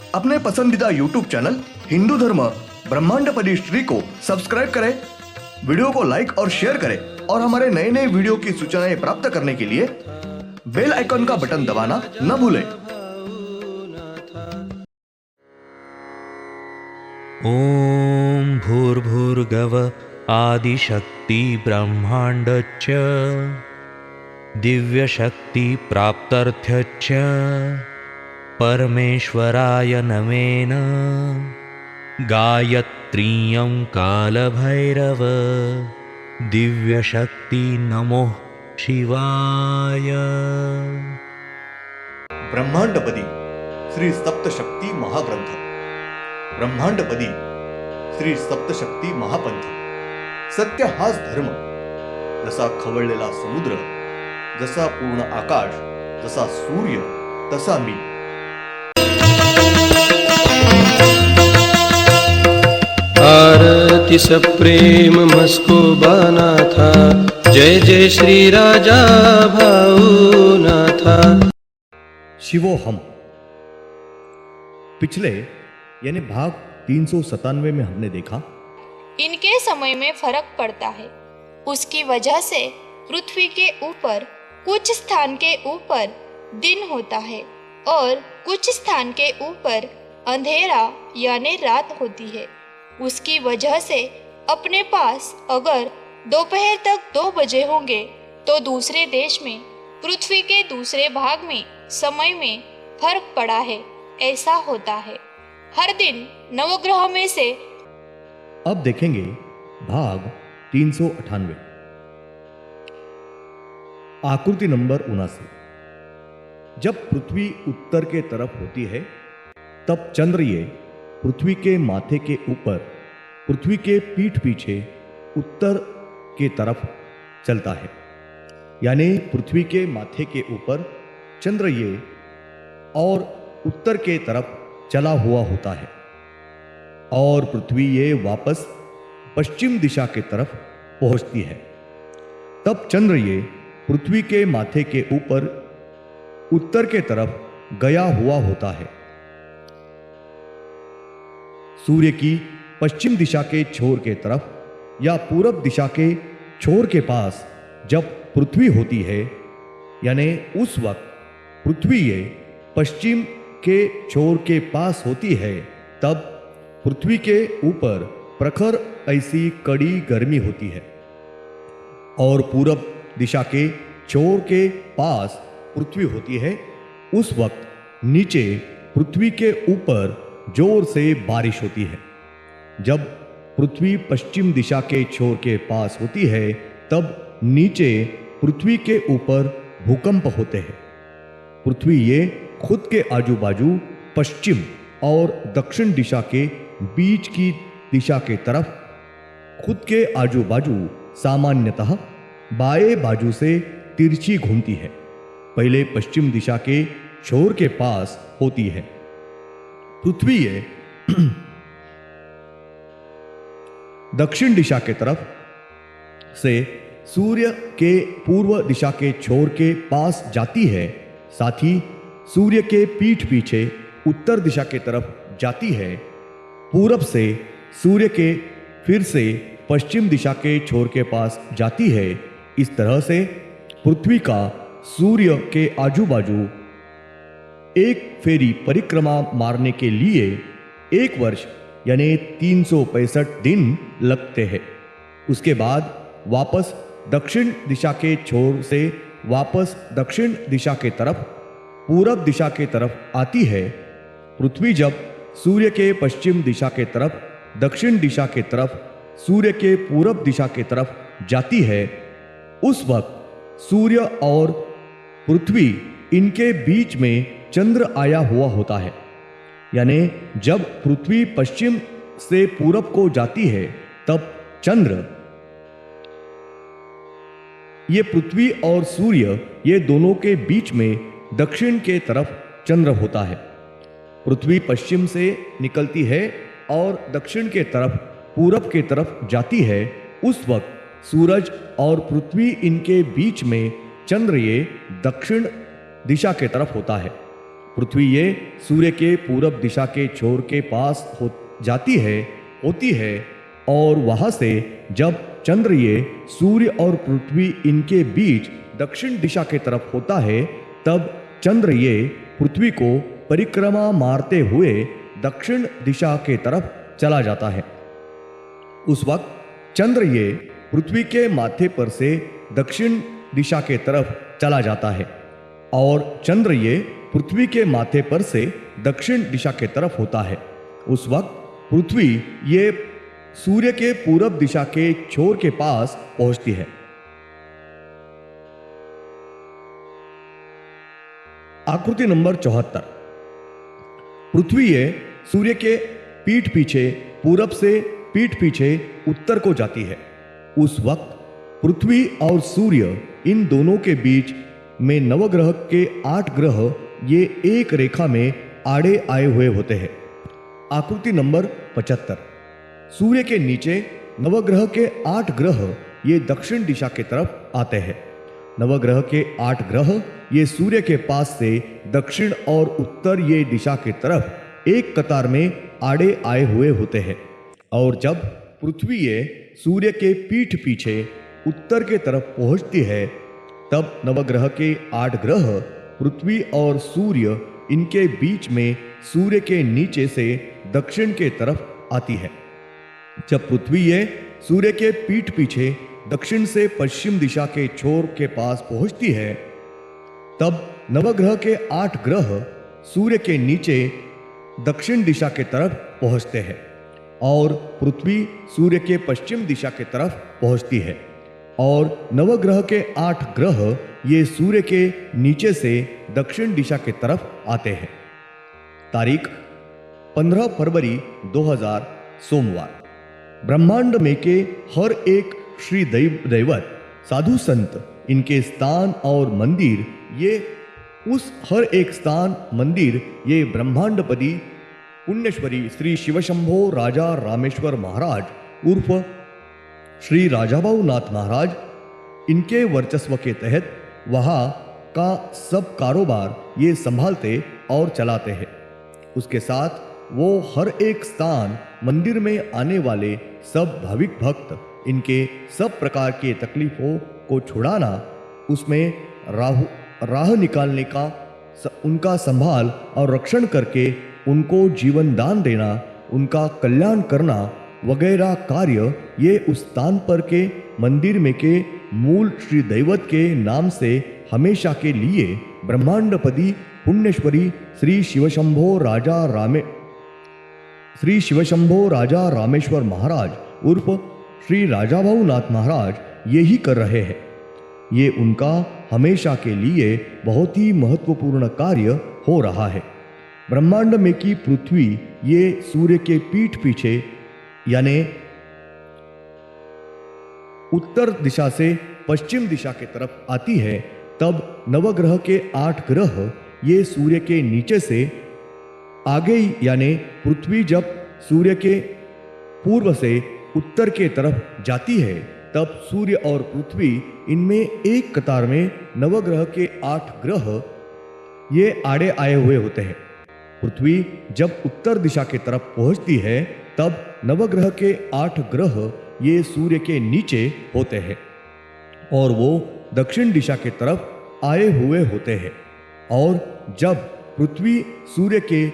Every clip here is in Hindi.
अपने पसंदीदा YouTube चैनल हिंदू धर्म ब्रह्मांडपदी श्री को सब्सक्राइब करें, वीडियो को लाइक और शेयर करें और हमारे नए नए वीडियो की सूचनाएं प्राप्त करने के लिए बेल आइकन का बटन दबाना न भूलें। ओम भूर्भुर्गव आदिशक्ति ब्रह्मांडच्च दिव्यशक्ति प्राप्त्यर्थ्यच्च परमेश्वराय नमेन गायत्रीयं कालभैरव दिव्यशक्ति नमो शिवाय। ब्रह्मांडपदी श्री सप्तशक्ती महाग्रंथ, ब्रह्मांडपदी श्री सप्तशक्ती महापंथ। सत्य हाच धर्म, जसा खवळलेला समुद्र, जसा पूर्ण आकाश, जसा सूर्य, तसा मी। आरती सप्रेम मस्को बानाथा, जय जय श्री राजा भाऊनाथा। शिवोहम। पिछले यानी भाग 397 में हमने देखा इनके समय में फर्क पड़ता है। उसकी वजह से पृथ्वी के ऊपर कुछ स्थान के ऊपर दिन होता है और कुछ स्थान के ऊपर अंधेरा यानी रात होती है। उसकी वजह से अपने पास अगर दोपहर तक 2 बजे होंगे तो दूसरे देश में, पृथ्वी के दूसरे भाग में समय में फर्क पड़ा है, ऐसा होता है। हर दिन नवग्रह में से अब देखेंगे भाग 398, आकृति नंबर 79। जब पृथ्वी उत्तर के तरफ होती है तब चंद्र ये पृथ्वी के माथे के ऊपर, पृथ्वी के पीठ पीछे उत्तर के तरफ चलता है। यानी पृथ्वी के माथे के ऊपर चंद्र ये और उत्तर के तरफ चला हुआ होता है और पृथ्वी ये वापस पश्चिम दिशा के तरफ पहुंचती है। तब चंद्र ये पृथ्वी के माथे के ऊपर उत्तर के तरफ गया हुआ होता है। सूर्य की पश्चिम दिशा के छोर के तरफ या पूरब दिशा के छोर के पास जब पृथ्वी होती है, यानी उस वक्त पृथ्वी ये पश्चिम के छोर के पास होती है, तब पृथ्वी के ऊपर प्रखर ऐसी कड़ी गर्मी होती है और पूरब दिशा के छोर के पास पृथ्वी होती है। उस वक्त नीचे पृथ्वी के ऊपर जोर से बारिश होती है। जब पृथ्वी पश्चिम दिशा के छोर के पास होती है तब नीचे पृथ्वी के ऊपर भूकंप होते हैं। पृथ्वी ये खुद के आजू बाजू पश्चिम और दक्षिण दिशा के बीच की दिशा के तरफ खुद के आजू बाजू सामान्यतः बाएं बाजू से तिरछी घूमती है। पहले पश्चिम दिशा के छोर के पास होती है। पृथ्वी ये दक्षिण दिशा के तरफ से सूर्य के पूर्व दिशा के छोर के पास जाती है, साथ ही सूर्य के पीठ पीछे उत्तर दिशा के तरफ जाती है। पूरब से सूर्य के फिर से पश्चिम दिशा के छोर के पास जाती है। इस तरह से पृथ्वी का सूर्य के आजू बाजू एक फेरी परिक्रमा मारने के लिए 1 वर्ष यानी 365 दिन लगते हैं। उसके बाद वापस दक्षिण दिशा के छोर से वापस दक्षिण दिशा के तरफ पूरब दिशा के तरफ आती है। पृथ्वी जब सूर्य के पश्चिम दिशा के तरफ दक्षिण दिशा के तरफ सूर्य के पूरब दिशा के तरफ जाती है, उस वक्त सूर्य और पृथ्वी इनके बीच में चंद्र आया हुआ होता है। यानी जब पृथ्वी पश्चिम से पूरब को जाती है तब चंद्र, ये पृथ्वी और सूर्य ये दोनों के बीच में दक्षिण के तरफ चंद्र होता है। पृथ्वी पश्चिम से निकलती है और दक्षिण के तरफ पूरब के तरफ जाती है। उस वक्त सूरज और पृथ्वी इनके बीच में चंद्र ये दक्षिण दिशा के तरफ होता है। पृथ्वी ये सूर्य के पूरब दिशा के छोर के पास होती है और वहां से जब चंद्र ये सूर्य और पृथ्वी इनके बीच दक्षिण दिशा के तरफ होता है, तब चंद्र ये पृथ्वी को परिक्रमा मारते हुए दक्षिण दिशा के तरफ चला जाता है। उस वक्त चंद्र ये पृथ्वी के माथे पर से दक्षिण दिशा के तरफ चला जाता है और चंद्र ये पृथ्वी के माथे पर से दक्षिण दिशा के तरफ होता है। उस वक्त पृथ्वी ये सूर्य के पूरब दिशा के छोर के पास पहुंचती है। आकृति नंबर 74। पृथ्वी ये सूर्य के पीठ पीछे पूरब से पीठ पीछे उत्तर को जाती है। उस वक्त पृथ्वी और सूर्य इन दोनों के बीच में नवग्रह के 8 ग्रह ये एक रेखा में आड़े आए हुए होते हैं। आकृति नंबर 75। सूर्य के नीचे नवग्रह के 8 ग्रह ये दक्षिण दिशा की तरफ आते हैं। नवग्रह के 8 ग्रह ये सूर्य के पास से दक्षिण और उत्तर ये दिशा की तरफ एक कतार में आड़े आए हुए होते हैं और जब पृथ्वी ये सूर्य के पीठ पीछे उत्तर के तरफ पहुंचती है, तब नवग्रह के 8 ग्रह पृथ्वी और सूर्य इनके बीच में सूर्य के नीचे से दक्षिण के तरफ आती है। जब पृथ्वी ये सूर्य के पीठ पीछे दक्षिण से पश्चिम दिशा के छोर के पास पहुंचती है, तब नवग्रह के 8 ग्रह सूर्य के नीचे दक्षिण दिशा के तरफ पहुंचते हैं और पृथ्वी सूर्य के पश्चिम दिशा के तरफ पहुंचती है और नवग्रह के 8 ग्रह ये सूर्य के नीचे से दक्षिण दिशा की तरफ आते हैं। तारीख 15 फरवरी 2000 सोमवार। ब्रह्मांड में के हर एक श्री दैवत साधु संत इनके स्थान और मंदिर ये उस हर एक स्थान मंदिर ये ब्रह्मांडपति पुण्यश्वरी श्री शिवशंभो राजा रामेश्वर महाराज उर्फ श्री राजाबाऊ नाथ महाराज इनके वर्चस्व के तहत वहाँ का सब कारोबार ये संभालते और चलाते हैं। उसके साथ वो हर एक स्थान मंदिर में आने वाले सब भाविक भक्त इनके सब प्रकार के तकलीफों को छुड़ाना, उसमें राह निकालने का उनका संभाल और रक्षण करके उनको जीवन दान देना, उनका कल्याण करना वगैरह कार्य ये उस स्थान पर के मंदिर में के मूल श्री दैवत के नाम से हमेशा के लिए ब्रह्मांडपति पुण्यश्वरी श्री शिवशंभो राजा रामेश्वर महाराज उर्फ श्री राजाबाऊ नाथ महाराज ये ही कर रहे हैं। ये उनका हमेशा के लिए बहुत ही महत्वपूर्ण कार्य हो रहा है। ब्रह्मांड में की पृथ्वी ये सूर्य के पीठ पीछे यानी उत्तर दिशा से पश्चिम दिशा की तरफ आती है, तब नवग्रह के 8 ग्रह ये सूर्य के नीचे से आगे यानी पृथ्वी जब सूर्य के पूर्व से उत्तर के तरफ जाती है, तब सूर्य और पृथ्वी इनमें एक कतार में नवग्रह के 8 ग्रह ये आड़े आए हुए होते हैं। पृथ्वी जब उत्तर दिशा की तरफ पहुंचती है, तब नवग्रह के 8 ग्रह ये सूर्य के नीचे होते हैं और वो दक्षिण दिशा की तरफ आए हुए होते हैं और जब पृथ्वी सूर्य के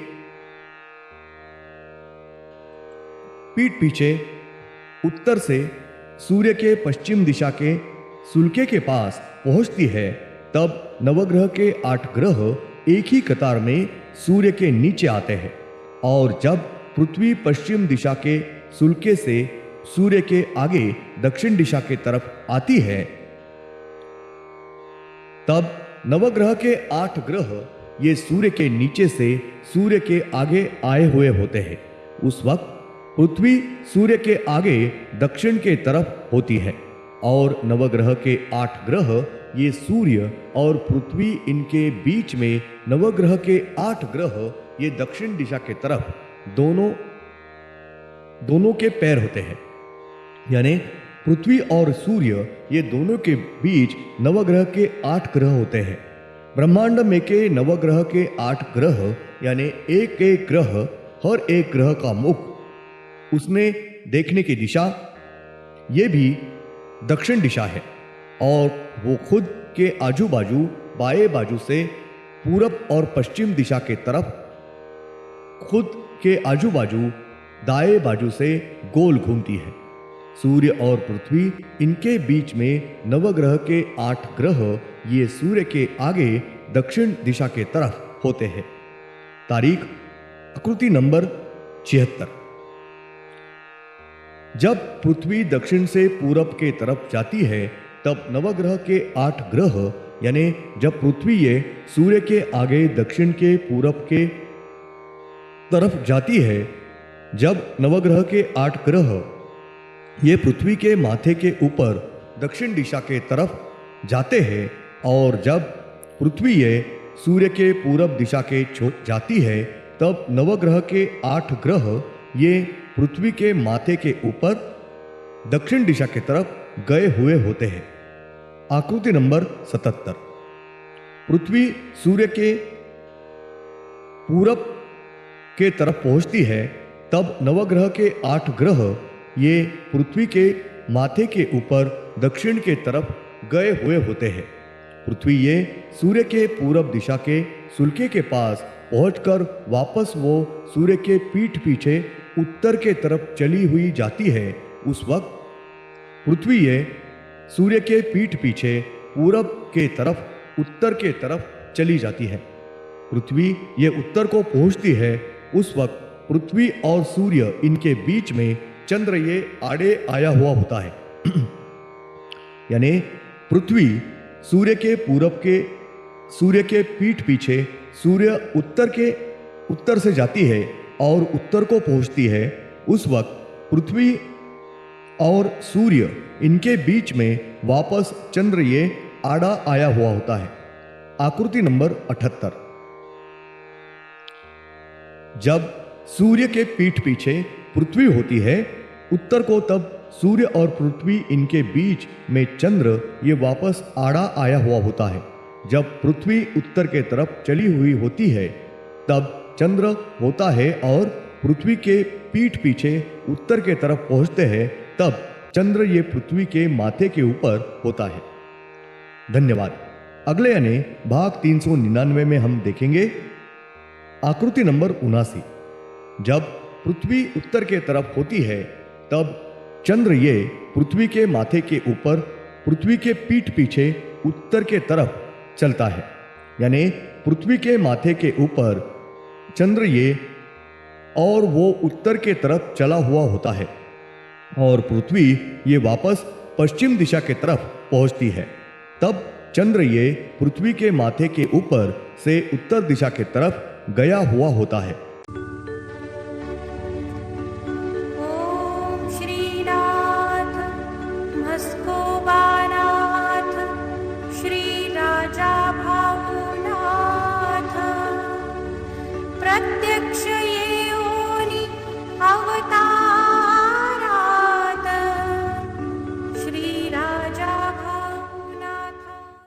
पीठ पीछे उत्तर से सूर्य के पश्चिम दिशा के सुल्के के पास पहुंचती है, तब नवग्रह के 8 ग्रह एक ही कतार में सूर्य के नीचे आते हैं और जब पृथ्वी पश्चिम दिशा के सुल्के से सूर्य के आगे दक्षिण दिशा की तरफ आती है, तब नवग्रह के 8 ग्रह ये सूर्य के नीचे से सूर्य के आगे आए हुए होते हैं। उस वक्त पृथ्वी सूर्य के आगे दक्षिण के तरफ होती है और नवग्रह के 8 ग्रह ये सूर्य और पृथ्वी इनके बीच में नवग्रह के 8 ग्रह ये दक्षिण दिशा की तरफ दोनों के पैर होते हैं। यानी पृथ्वी और सूर्य ये दोनों के बीच नवग्रह के 8 ग्रह होते हैं ब्रह्मांड में के नवग्रह के 8 ग्रह यानी एक एक ग्रह, हर एक ग्रह का मुख, उसने देखने की दिशा, ये भी दक्षिण दिशा है। और वो खुद के आजू बाजू बाएं बाजू से पूरब और पश्चिम दिशा के तरफ, खुद के आजू बाजू दाएं बाजू से गोल घूमती है। सूर्य और पृथ्वी, इनके बीच में नवग्रह के 8 ग्रह, ये सूर्य के आगे दक्षिण दिशा के तरफ होते हैं। तारीख आकृति नंबर 76। जब पृथ्वी दक्षिण से पूरब के तरफ जाती है तब नवग्रह के 8 ग्रह, यानी जब पृथ्वी ये सूर्य के आगे दक्षिण के पूरब के तरफ जाती है, जब नवग्रह के 8 ग्रह ये पृथ्वी के माथे के ऊपर दक्षिण दिशा के तरफ जाते हैं, और जब पृथ्वी ये सूर्य के पूरब दिशा के जाती है, तब नवग्रह के 8 ग्रह ये पृथ्वी के माथे के ऊपर दक्षिण दिशा की तरफ गए हुए होते हैं। आकृति नंबर 77। पृथ्वी सूर्य के पूरब के तरफ पहुंचती है, तब नवग्रह के 8 ग्रह ये पृथ्वी के माथे के ऊपर दक्षिण के तरफ गए हुए होते हैं। पृथ्वी ये सूर्य के पूरब दिशा के सुल्के के पास पहुंचकर वापस वो सूर्य के पीठ पीछे उत्तर के तरफ चली हुई जाती है। उस वक्त पृथ्वी ये सूर्य के पीठ पीछे पूरब के तरफ उत्तर के तरफ चली जाती है। पृथ्वी ये उत्तर को पहुंचती है, उस वक्त पृथ्वी और सूर्य, इनके बीच में चंद्र ये आड़े आया हुआ होता है। यानी पृथ्वी सूर्य के पूरब के, सूर्य के पीठ पीछे सूर्य उत्तर से जाती है और उत्तर को पहुंचती है। उस वक्त पृथ्वी और सूर्य, इनके बीच में वापस चंद्र ये आड़ा आया हुआ होता है। आकृति नंबर 78। जब सूर्य के पीठ पीछे पृथ्वी होती है उत्तर को, तब सूर्य और पृथ्वी, इनके बीच में चंद्र ये वापस आड़ा आया हुआ होता है। जब पृथ्वी उत्तर के तरफ चली हुई होती है तब चंद्र होता है, और पृथ्वी के पीठ पीछे उत्तर के तरफ पहुंचते हैं, तब चंद्र ये पृथ्वी के माथे के ऊपर होता है। धन्यवाद। अगले यानी भाग 399 में हम देखेंगे आकृति नंबर 79। जब पृथ्वी उत्तर के तरफ होती है तब चंद्र ये पृथ्वी के माथे के ऊपर पृथ्वी के पीठ पीछे उत्तर के तरफ चलता है। यानी पृथ्वी के माथे के ऊपर चंद्र ये, और वो उत्तर के तरफ चला हुआ होता है, और पृथ्वी ये वापस पश्चिम दिशा की तरफ पहुंचती है। तब चंद्र ये पृथ्वी के माथे के ऊपर से उत्तर दिशा की तरफ गया हुआ होता है। ओम श्रीनाथ मस्कोबानाथ श्री राजा भावनाथ प्रत्यक्ष